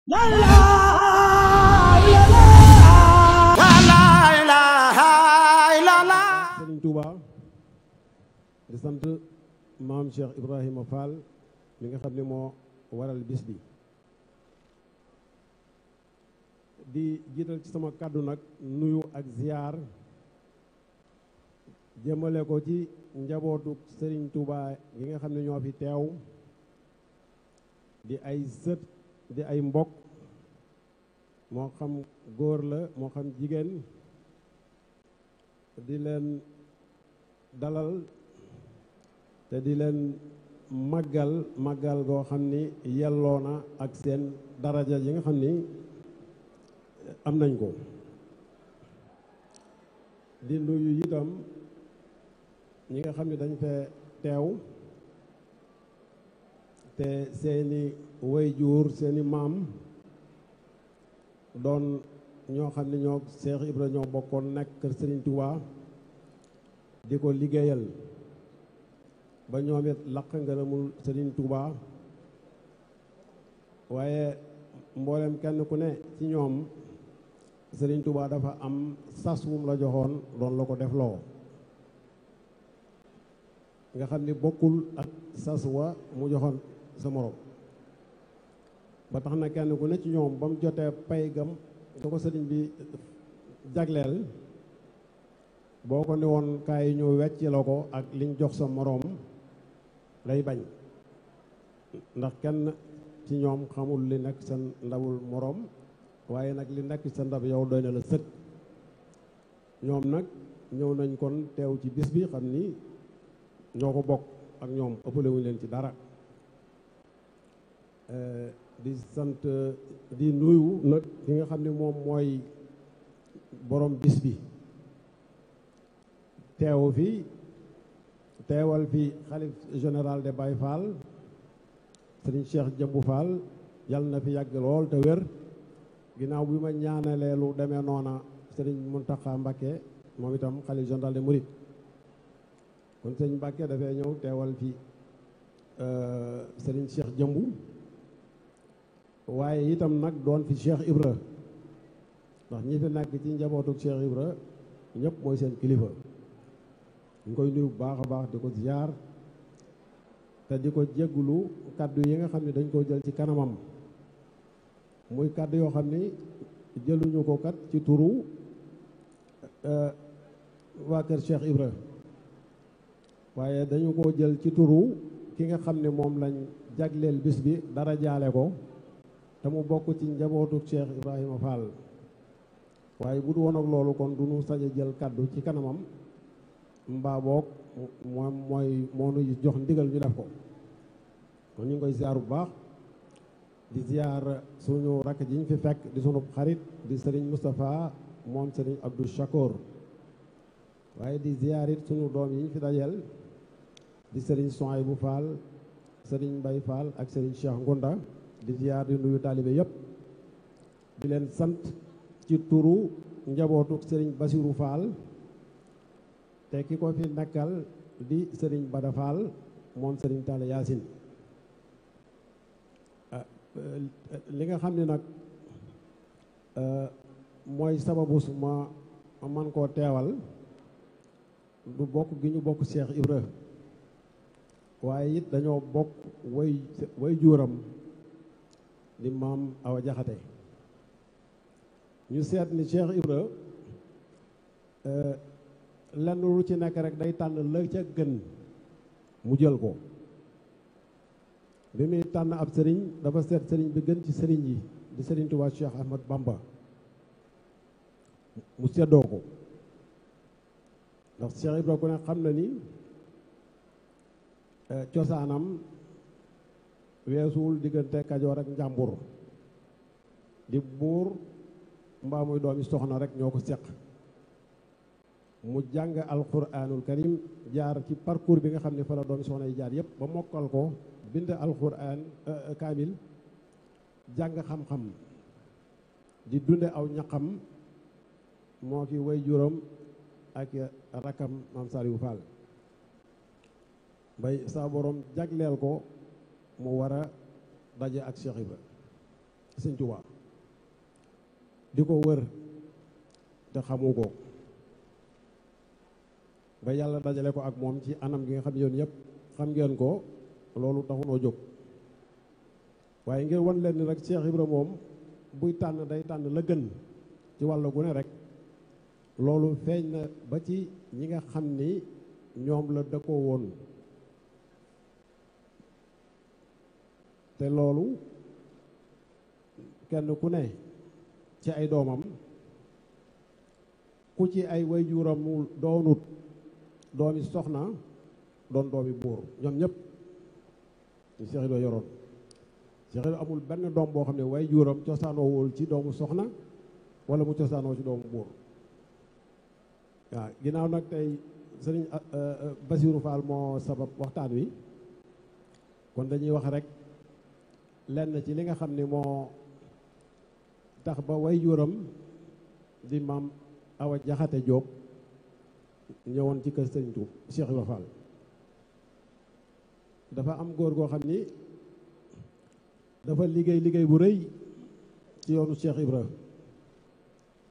la ilaha illallah. Sëriñ Touba di sant maam Cheikh Ibrahima Fall mi nga xam ne moo waral bis bi di jiital ci sama kàddu nag nuyu ak ziyaar jëmale ko ci njabootu Sëriñ Touba gi nga xam ne ñoo fi teew di ay sët di ay mbokk moo xam góor la moo xam jigéen di leen dalal te di leen màggal goo xam ni yelloo na ak seen daraja yi nga xam ni am nañ ko di nuyu itam ñi nga xam ne dañ fee teew te seeni waajur seeni maam doon ñoo xam ne ñoo Cheikh Ibra ñoo bokkoon nekk kër Serigne Touba di ko liggéeyal ba ñoom it laq ngërëmul Serigne Touba waaye mboolem kenn ku ne ci ñoom Serigne Touba dafa am sas wum la joxoon doon la ko def loo nga xam ni bokkul ak sas wa mu joxoon sa morom ba tax na kenn ku ne ci ñoom ba mu jotee pay gam da ko sëriñ bi jagleel boo ko ne woon kaay ñu wecc la ko ak liñ jox sa moroom lay bañ ndax kenn ci ñoom xamul li nekk sa ndabul moroom waaye nag li nekk sa ndab yow doy na la sëkk ñoom nag ñëw nañ kon teew ci bis bi xam ni ñoo ko bokk ak ñoom ëppale wuñ leen ci dara di sant di nuyu nag ki nga xam ne moom mooy borom bis bi teewu fi teewal fi xalif général de Baye Fall sëriñ Cheikh Jëmbu Fall yàlla na fi yàgg lool te wér ginnaaw bi ma ñaanalee lu demee noona sëriñ Muntaxa Mbakke moom itam xalif général de Mouride kon sëriñ Mbakke dafay ñëw teewal fi sëriñ Cheikh Jëmbu waaye itam nag doon fi Cheikh Ibra ndax ñi fi nekk ci njabootu Cheikh Ibra ñëpp mooy seen kilifa ñu koy nuyu bu baax a baax di ko ziar te di ko jéggulu kaddu yi nga xam ne dañ koo jël ci kanamam muy kaddu yoo xam ni jëluñu ko kat ci turu waa kër Cheikh Ibra waaye dañu ko jël ci turu ki nga xam ne moom lañ jagleel bis bi dara jaale ko te mu bokk ci njabootu Cheikh Ibrahima Fall waaye bu du woon ak loolu kon du nu sañ a jël kaddu ci kanamam mbaa boog moom mooy moo nu jox ndigal ñu def ko kon ñu ngi koy ziar bu baax di ziar suñu rakk ji ñu fi fekk di sunu xarit di Serigne Moustapha moom Serigne Abdou Chakour waaye di ziar it suñu doom yi ñu fi dajeel di Serigne Souhaïbou Fall Serigne Mbaye Fall ak Serigne Cheikh Ngunda di ziar di nuyu taalibe yépp di leen sant ci turu njabootu Serigne Bassirou Fall te ki ko fi nekkal di Serigne Bada Fall moom Serigne Talla Yacine li nga xam ne nag mooy sababu ma man koo teewal du bokk gi ñu bokk Cheikh Ibra waaye it dañoo bokk way juuram di maam Awa Jaxate ñu seet ni Cheikh Ibra lenn lu ci nekk rek day tànn la ca gën mu jël ko bi muy tànn ab sëriñ dafa seet sëriñ bi gën ci sëriñ yi di sëriñ Tuubaa Cheikh Ahmad Bamba mu seddoo ko ndax Cheikh Ibra ku ne xam na ni cosaanam weesuwul diggante Kajoor ak Njàmbur di buur mbaa muy doomi soxna rek ñoo ko seq mu jàng alquranul karim jaar ci parcours bi nga xam ne fa la doomi soxna yi jaar yépp ba mokkal ko bind alquran kaamil jàng xam-xam di dunde aw ñaqam moo ki way juróom ak rakam maam Saliou Fall bay saa borom jagleel ko mu war a daje ak Cheikh Ibra Sëñ Tuubaa di ko wër te xamu ko ba yàlla dajale ko ak moom ci anam gi nga xam yoon yëpp xam ngeen ko loolu taxunoo jóg waaye ngeen wan leen ni rek Cheikh Ibra moom buy tànn day tànn la gën ci wàllu gu ne rek loolu feeñ na ba ci ñi nga xam ni ñoom la dëkkoo woon te loolu kenn ku ne ci ay doomam ku ci ay waajuram doonut doomi soxna doon doomi buur ñoom ñëpp ñu Cheikh Ibra yoroon Cheikh Ibra amul benn doom boo xam ne waajuram cosaanoowul ci doomu soxna wala mu cosaanoo ci doomu buur waaw ginnaaw nag tey sëriñ Basiru Fall moo sabab waxtaan wi kon dañuy wax rek lenn ci li nga xam ne moo tax ba waajuram di maam Awa Jaxate Jóob ñëwoon ci kër sëriñ Tuub Cheikh Ibra Fall dafa am góor goo xam ni dafa liggéey bu rëy ci yoonu Cheikh Ibra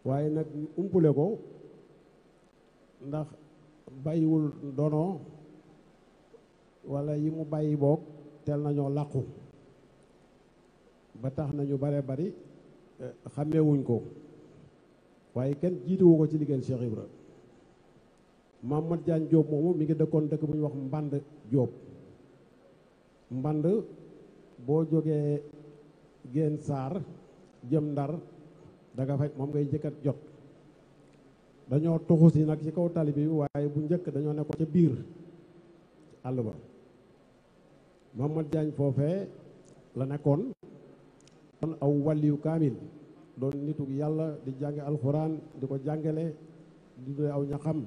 waaye nag umpule ko ndax bàyyiwul dono wala yi mu bàyyi boog teel nañoo làqu ba tax nañu bare bari xàmmeewuñ ko waaye kenn jiituwu ko ci liggéeyal Cheikh Ibra Mamadou Diagne Diop moomu mi ngi dëkkoon dëkk bu ñuy wax Mband Diop Mband boo jógee Géen Saar jëm Ndar danga fay moom ngay jëkkat jot dañoo tuxu si nag ci kaw tali bi waaye bu njëkk dañoo nekkoon ca biir àll ba Mamadou Diagne foofee la nekkoon doon aw wàlliyu kaamil doon nitu yàlla di jàng alxuraan di ko jàngale di doy aw ñaxam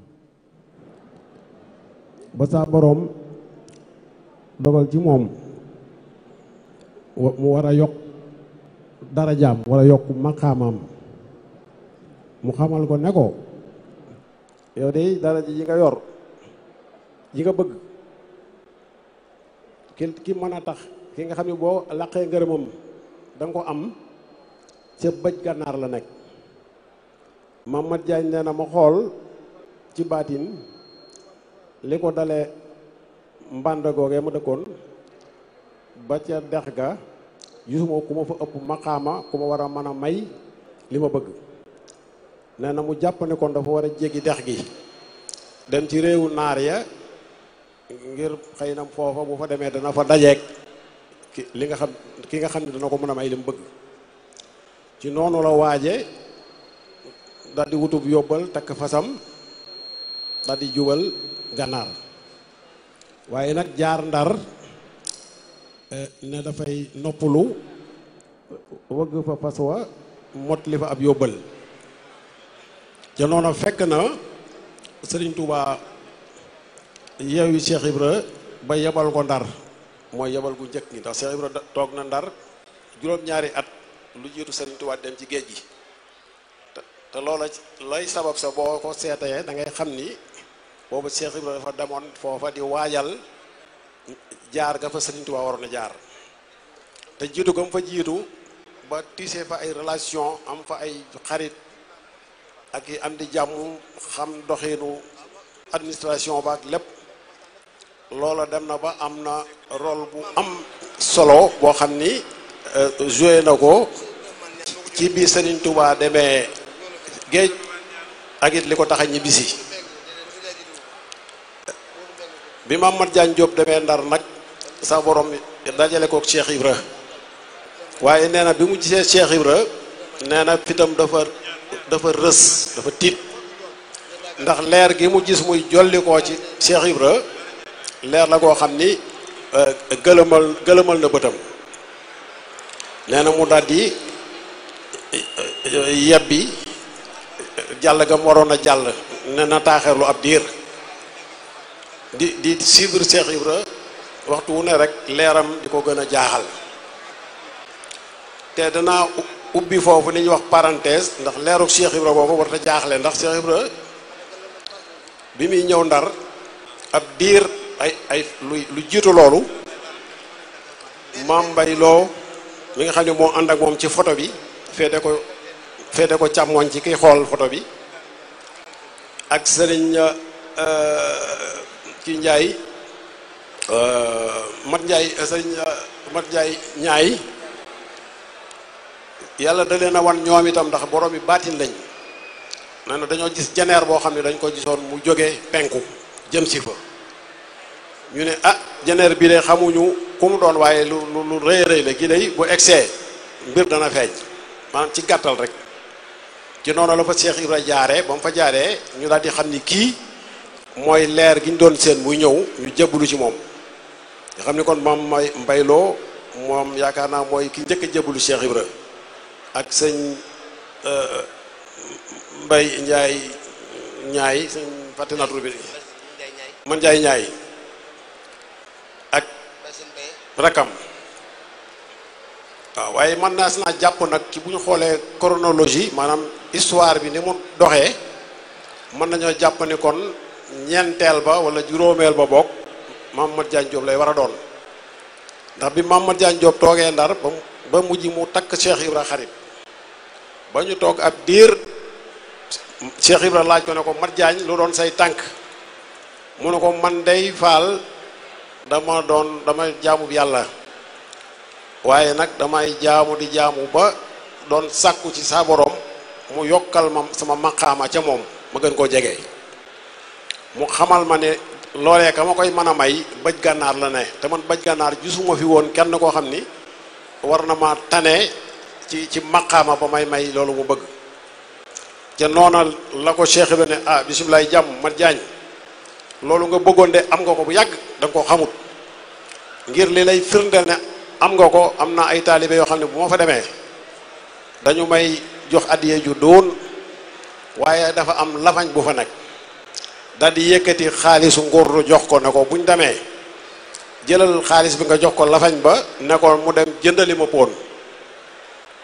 ba saa boroom dogal ci moom mu war a yokk darajaam war a yokk maqaamam mu xamal ko ne ko yow de daraja yi nga yor yi nga bëgg ki mën a tax ki nga xam ne boo laqee ngërëmam da nga ko am ca bëj gànnaar la nekk Mamadou Diagne nee na ma xool ci baatin li ko dalee mbànd googee ma dëkkoon ba ca dex ga gisuma ku ma fa ëpp maqaama ku ma war a mën a may li ma bëgg nee na mu jàpp ne kon dafa war a jéggi dex gi dem ci réewu naar ya ngir xëy na foofa bu fa demee dana fa dajeek ki nga xam ne dana ko mën a may li mu bëgg ci noonu la waaje daldi wutub yóbbal takk fasam daldi jubal gànnaar waaye nag jaar Ndar ne dafay noppalu wëgg fa fas wa mot li fa ab yóbbal ca noonu fekk na Sëriñ Tuubaa yeewi Cheikh Ibra ba yebal ko Ndar mooy yebal gu njëkk gi ndax Cheikh Ibra toog na Ndar juróom-ñaari at lu jiitu Sëriñ Tuubaa dem ci géej gi te loola lay sabab sa boo ko seetee da ngay xam ni boobu Cheikh Ibra dafa demoon foofa di waajal jaar ga fa Sëriñ Tuubaa waroon a jaar te jiitu ko mu fa jiitu ba tissé fa ay relation am fa ay xarit ak yi am di jàmm xam doxinu administration ba ak lépp loola dem na ba am na rôle bu am solo boo xam ni joué na ko ci biir Sëriñ Tuubaa demee géej ak it li ko tax a ñibbisi bi Mamadou Diagne Diop demee Ndar nag sa borom dajale kook Cheikh Ibra waaye nee na bi mu gisee Cheikh Ibra nee na fitam dafa rës dafa tiit ndax leer gi mu gis muy jolli koo ci Cheikh Ibra leer la koo xam ni gëlëmal na bëtam nee na mu daldi yebbi jàll ga mu waroon a jàll ne na taaxeerlu ab diir di suivre Cheikh Ibra waxtu wu ne rek leeram di ko gën a jaaxal te danaa ubbi foofu li ñuy wax parenthèse ndax leeruk Cheikh Ibra boobu war ta jaaxle ndax Cheikh Ibra bi muy ñëw Ndar ab diir lu jiitu loolu Maam Mbay Lo mi nga xam ne moo ànd ak moom ci photo bi féete ko càmmooñ ci kiy xool photo bi ak sëriñ ki Njaay Mat Njaay sëriñ Mat Njaay ñaay yàlla da leen a wan ñoom itam ndax borom yi baatin lañ nee na dañoo gis janeer boo xam ne dañ ko gisoon mu jóge penku jëm si fa ñu ne janeer bi de xamuñu ku mu doon waaye lu rëy rëy la gi day bu egsee mbir dana feeñ maanaam ci gàttal rek ci noonu la fa Cheikh Ibra jaaree ba mu fa jaaree ñu daal di xam ni kii mooy leer gi ñu doon seen muy ñëw ñu jébbalu ci moom nga xam ni kon moom mooy mbayloo moom yaakaar naa mooy ki njëkk a jébbalu Cheikh Ibra ak sëñ Mbay Njaay ñaay sëñ fàtte naa tur bi man Njaay ñaay ak rakam waaw waaye man naa si naa jàpp nag ci bu ñu xoolee chronologie maanaam histoire bi ni mu doxee mën nañoo jàpp ni kon ñeenteel ba wala juróomeel ba bokk Mamadou Diagne Diop lay war a doon ndax bi Mamadou Diagne Diop toogee Ndar ba mujj mu takk Cheikh Ibra xarit ba ñu toog ab diir Cheikh Ibra laaj ko ne ko Mat Diagne lu doon say tànk mu ne ko man dey faal dama jaamu yàlla waaye nag damay jaamu di jaamu ba doon sàkku ci sa borom mu yokkal ma sama maqaama ca moom ma gën koo jege mu xamal ma ne loolee ka ma koy mën a may bëj gànnaar la ne te man bëj gànnaar gisuma fi woon kenn koo xam ni war na ma tane ci maqaama ba may loolu mu bëgg te noona la ko Cheikh Ibra ne bisimilah jàmm Mat Diagne loolu nga bëggoon de am nga ko bu yàgg da nga ko xamut ngir li lay firndeel ne am nga ko am na ay taalibe yoo xam ne bu ma fa demee dañu may jox addiye ju doon waaye dafa am lafañ bu fa nekk daal di yëkkati xaalisu nguur jox ko ne ko buñ demee jëlal xaalis bi nga jox ko lafañ ba ne ko mu dem jëndali ma poon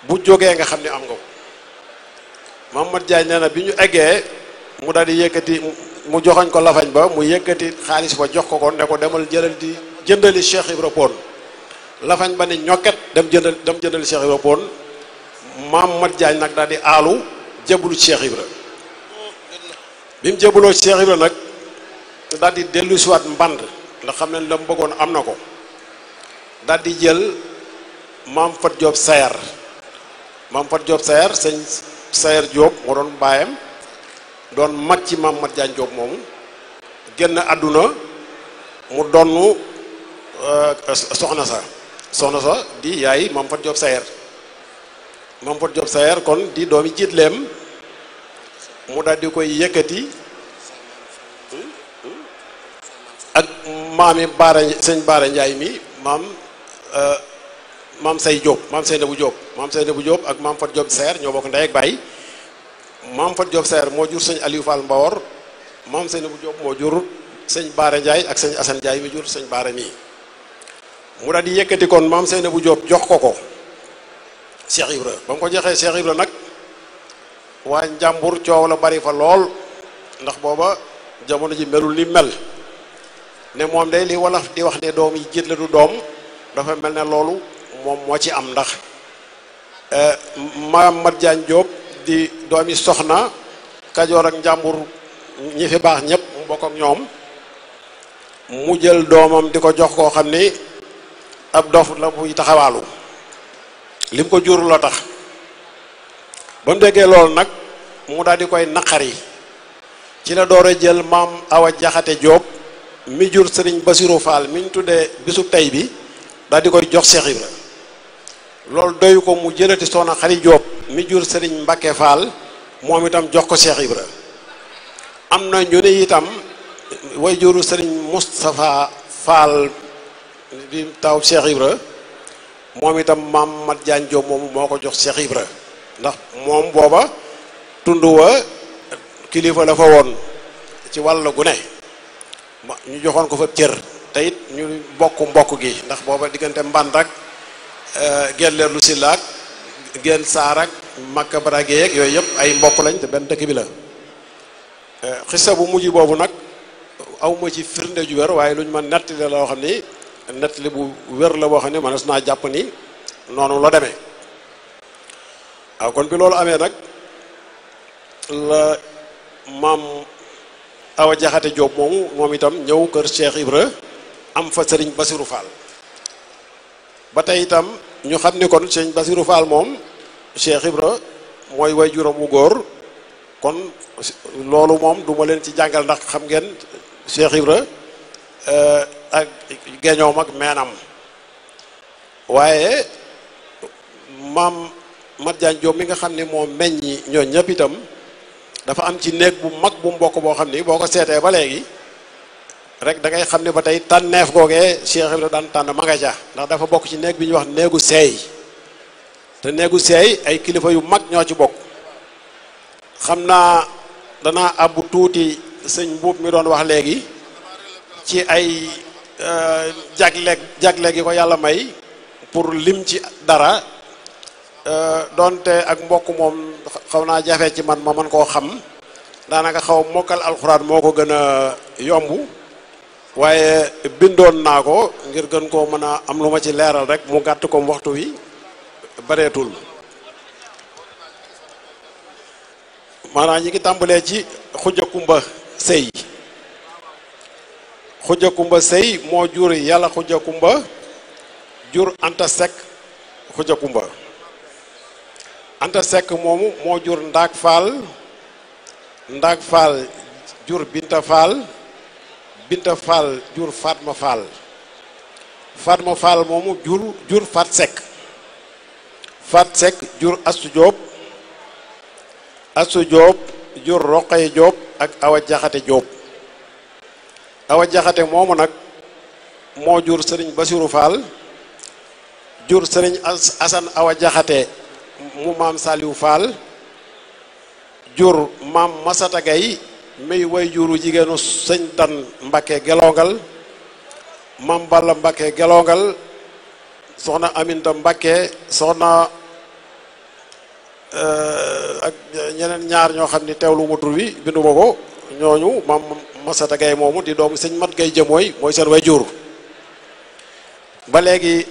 bu jógee nga xam ne am nga ko Mamadou Diagne nee na bi ñu eggee mu daal di yëkkati mu joxoñ ko lafañ ba mu yëkkati xaalis ba jox ko ne ko demal jëndali Cheikh Ibra poon lafañ ba ne ñokket dem jëndali Cheikh Ibra poon Mamadou Diagne nag daal di aalu jébbalu Cheikh Ibra bi mu jébbaloo Cheikh Ibra nag daal di dellu siwaat mband ndax xam ne la mu bëggoon am na ko daal di jël maam Fat Diop Sayar sëñ Sayar Diop moo doon baayam doon mag ci maam Mat Diagne Diop moomu génn àdduna mu donnu soxna sa di yaay maam Fat Diop Sayar kon di doomi jiitleem mu daal di koy yëkkati ak maami sëñ Baara Njaay mi maam say Diop maam Seynabou Diop ak maam Fat Diop Sayar ñoo bokk ndey ak baay maam Fat Diop Sayar moo jur sëñ Aliou Fall Mbawor maam Seynabou Diop moo jur sëñ Baara Njaay ak sëñ Assane Njaay mi jur sëñ Baara mii mu daal di yëkkati kon maam Seynabou Diop jox ko Cheikh Ibra ba mu ko joxee Cheikh Ibra nag waa njàmbur coow la bari fa lool ndax booba jamono ji melul ni mel ne moom day li wolof di wax ne doom yi jiit la du doom dafa mel ne loolu moom moo ci am ndax maam Mat Diagne Diop di doomi soxna Kajoor ak njàmbur ñi fi baax ñëpp mu bokk ak ñoom mu jël doomam di ko jox koo xam ni ab dof la buy taxawaalu lim ko jur la tax ba mu déggee loolu nag mu daal di koy naqari ci la door a jël maam Awa Jaxate Diop mi jur sëriñ Basirou Fall mi ñu tuddee bisub tey bi daal di koy jox Cheikh Ibra loolu doyu ko mu jëlati soxna Xari Diop mi jur sëriñ Mbakke Fall moom itam jox ko Cheikh Ibra am na ñu ne itam way juru sëriñ Moustapha Fall di taw Cheikh Ibra moom itam maam Mat Diagne Diop moomu moo ko jox Cheikh Ibra ndax moom booba tund wa kilifa la fa woon ci wàll gu ne ñu joxoon ko fa cër te it ñu mbokk gi ndax booba diggante mband ak gelleer lu sillaak gel saar ak makka barage yeeg yooyu yëpp ay mbokk lañ te benn dëkk bi la xissa bu mujj boobu nag awma ci firnde ju wér waaye lu ñu ma nettali la loo xam ni nettali bu wér la boo xam ne manas naa jàpp ni noonu la demee. waaw kon bi loolu amee nag la maam Awa Jaxate Jóob moomu moom itam ñëw kër Cheikh Ibra am fa sëriñ Basiru Fall. ba tey itam ñu xam ni kon sëriñ Basiru Fall moom Cheikh Ibra mooy waajuram wu góor, kon loolu moom du ma leen ci jàngal ndax xam ngeen Cheikh Ibra ak geñoom ak meenam. waaye maam Mat Jaañ Jóob mi nga xam ne moo meññi ñoo ñëpp itam dafa am ci néeg bu mag bu mbokk boo xam ni boo ko seetee ba léegi rek da ngay xam ne ba tey tànneef googee Cheikh Ibra daan tànn ma nga ja, ndax dafa bokk ci néeg bi ñuy wax néegu seey. te néegu seey ay kilifa yu mag ñoo ci bokk. xam naa danaa abbu tuuti sëñ Mbuub mi doon wax léegi ci ay jagle gi ko yàlla may pour lim ci dara, donte ak mbokk moom xaw naa jafe ci man ma mën koo xam, daanaka xaw mokkal alxuraan moo ko gën a yomb, waaye bindoon naa ko ngir gën koo mën a am lu ma ci leeral rek mu gàtt comme waxtu wi bareetul. maanaam ñi ngi tàmbalee ci Xuja Kumba Sëy. Xuja Kumba Sëy moo jur Yàlla Xuja Kumba jur Anta Sekk Xuja Kumba. Anta Sekk moomu moo jur Ndaak Faal. Ndaak Faal jur Binta Faal. Binta Faal jur Fatma Faal. Fatma Faal moomu jur Fat Sekk. Fat Sekk jur Astu Jóob. Astu Jóob jur Roqay Jóob ak Awa Jaxate Jóob. Awa Jaxate moomu nag moo jur Sëriñ Basiru Faal jur Sëriñ Asan Awa Jaxate mu maam Saliou Fall jur maam Masata Gay muy way juru jigéenu sëñ Dan Mbakke Gelongal, maam Balla Mbakke Gelongal, soxna Aminta Mbakke, soxna ak ñeneen ñaar ñoo xam ni teewlu ma tur wi bindu ma ko, ñooñu maam Masata Gay moomu di doomu sëñ Mat Gay jëmooy mooy seen way jur. ba léegi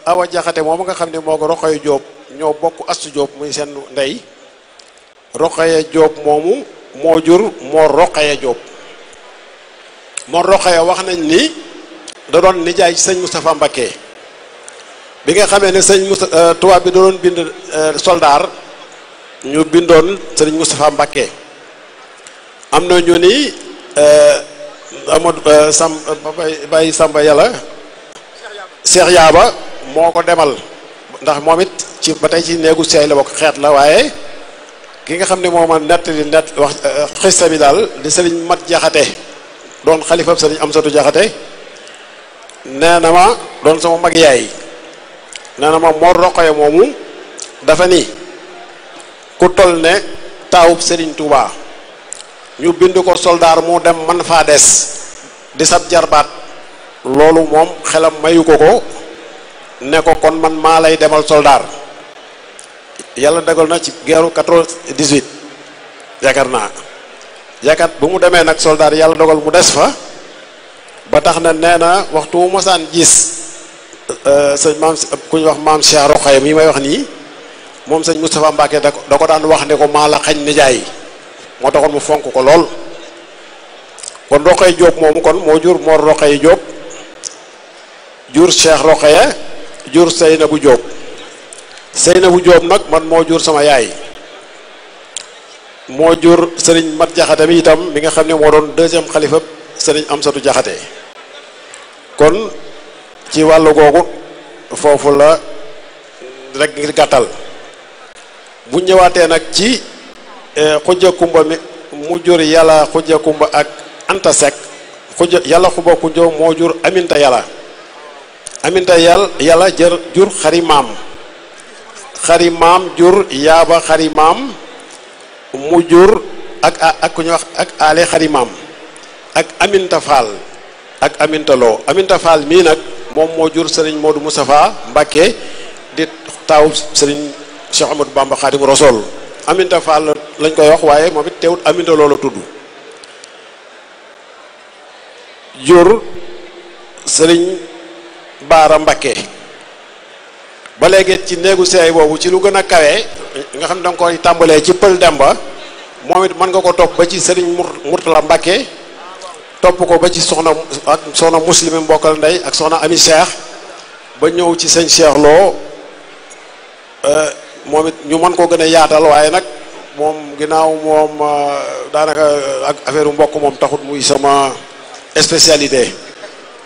Awa Jaxate moomu nga xam ne moo ko Roqaya Jóob ñoo bokk Astu Jóob muy seen ndey. Roqaya Jóob moomu moo jur moo Roqaya Jóob. moo Roqaya wax nañ ni da doon nijaay ci sëñ Moustapha Mbakke. bi nga xamee ne sëñ tubaab bi da doon bind soldaar ñu bindoon sëñ Moustapha Mbakke. am na ñu ni Amadou Baye Samba Yàlla Cheikh Yaaba moo ko demal, ndax moom it ci ba tey ci néegu seey la bokk xeet la, waaye ki nga xam ne moom a nett wax xista bi daal di sëriñ Mat Jaxate doon xalifab sëriñ Amsatu Jaxate nee na ma doon sama mag yaay, nee na ma moo Roqaya moomu dafa ni ku toll ne taawub sëriñ Touba ñu bind ko soldaar mu dem man faa des di sab jarbaat, loolu moom xelam mayu ko ne ko kon man maa lay demal soldaar. yàlla dagal na ci geeru 98 yaakaar naa bu mu demee nag soldaar yàlla dogal mu des fa, ba tax na nee na waxtu mu mosaan gis sëñ maam ku ñu wax maam Cheikh Roqaya mi may wax nii, moom sëñ Moustapha Mbacke da ko daan wax ne ko maa la xañ nijaay, moo taxoon mu fonk ko lool. kon Roqaya Jóob moomu kon moo jur Mor Roqaya Jóob jur Cheikh Roqaya jur Seynabu Jóob. Seynabu Jóob nag man moo jur sama yaay, moo jur sëriñ Mat Jaxate mi itam mi nga xam ne moo doon deuxième xalifa sëriñ Amsatu Jaxate. kon ci wàllu googu foofu la rek ngir gàttal. bu ñëwaatee nag ci Xuja Kumba mi mu jur Yàlla Xuja Kumba ak Anta Sekk. Yàlla Xuba Kumba moo jur Aminta Yàlla. Aminta Yàlla jur Xari Maam. Xari Maam jur Yaaba Xari Maam mu jur ak ku ñu wax ak Ale Xari Maam ak Aminta Fall ak Aminta Lo. Aminta Fall mii nag moom moo jur Serigne Modou Moustapha Mbacké di taaw Serigne Cheikh Amadou Bamba Khadim Rassoul. Aminta Fall lañ koy wax waaye moom it teewut Aminta Lo la tudd. jur Serigne Baara Mbacké. ba léegi ci néegu seey boobu ci lu gën a kawe nga xam ne da nga koy tàmbalee ci Pël Demba moom it mën nga ko topp ba ci Serigne Mourtala Mbacké topp ko ba ci soxna Muslime mbokkal ndey ak soxna Ami Cheikh ba ñëw ci sëñ Cheikh Lo moom it ñu mën koo gën a yaatal waaye nag moom ginnaaw moom daanaka ak affaire mbokk moom taxut muy sama spécialité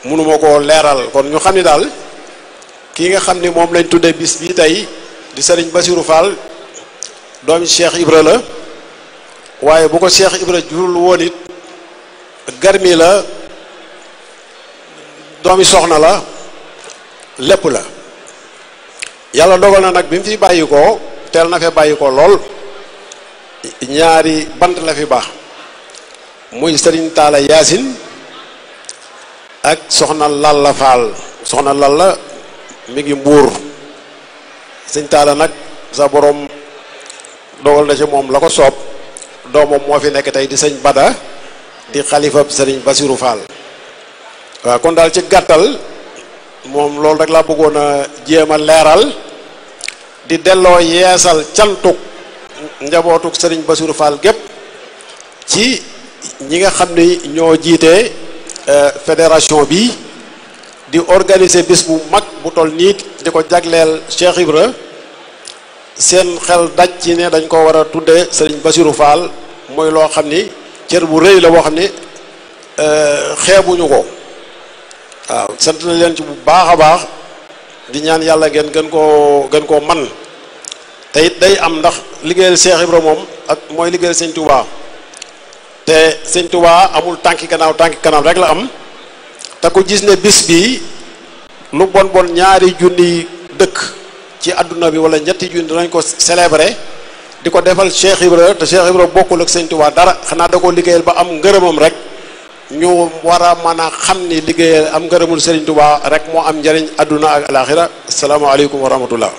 mënuma koo leeral kon ñu xam ni daal kii nga xam ni moom lañ tuddee bis bi tey di Serigne Bassirou Fall doomi Cheikh Ibra la waaye bu ko Cheikh Ibra jurul woon it garmi la doomi soxna la lépp la yàlla dogal na nag bi mu fi bàyyi ko teel na fee bàyyi ko lool ñaari bant la fi baax muy Serigne Talla Yaasin ak soxna Lalla Fall soxna Lalla mi ngi Mbuur sëñ Talla nag sa borom dogal na ci moom la ko soob doomam moo fi nekk tey di sëñ Bada di xalifa Serigne Bassirou Fall waaw kon daal ci gàttal moom loolu rek laa bëggoon a jéem a leeral di delloo yeesal cantuk njabootuk Serigne Bassirou Fall gépp ci ñi nga xam ni ñoo jiite fédération bi di organiser bis bu mag bu toll nii di ko jagleel Cheikh Ibra seen xel daj ci ne dañ ko war a tudde Serigne Bassirou Fall mooy loo xam ni cër bu rëy la boo xam ni xeebuñu ko waaw sant na leen ci bu baax a baax di ñaan yàlla ngeen gën koo man te it day am ndax liggéeyal Cheikh Ibra moom ak mooy liggéeyal Sëñ Touba te Sëñ Touba amul tànki kanam rek la am te ku gis ne bis bi lu bon bon ñaari junni dëkk ci àdduna bi wala ñetti junni dinañ ko célébrer di ko defal Cheikh Ibra te Cheikh Ibra bokkul ak Sëñ Touba dara xanaa da ko liggéeyal ba am ngërëmam rek ñu war a mën a xam ni liggéeyal am ngërëmul Sëriñ Touba rek moo am njëriñ àdduna ak alaxira asalaamaaleykum wa rahmatullah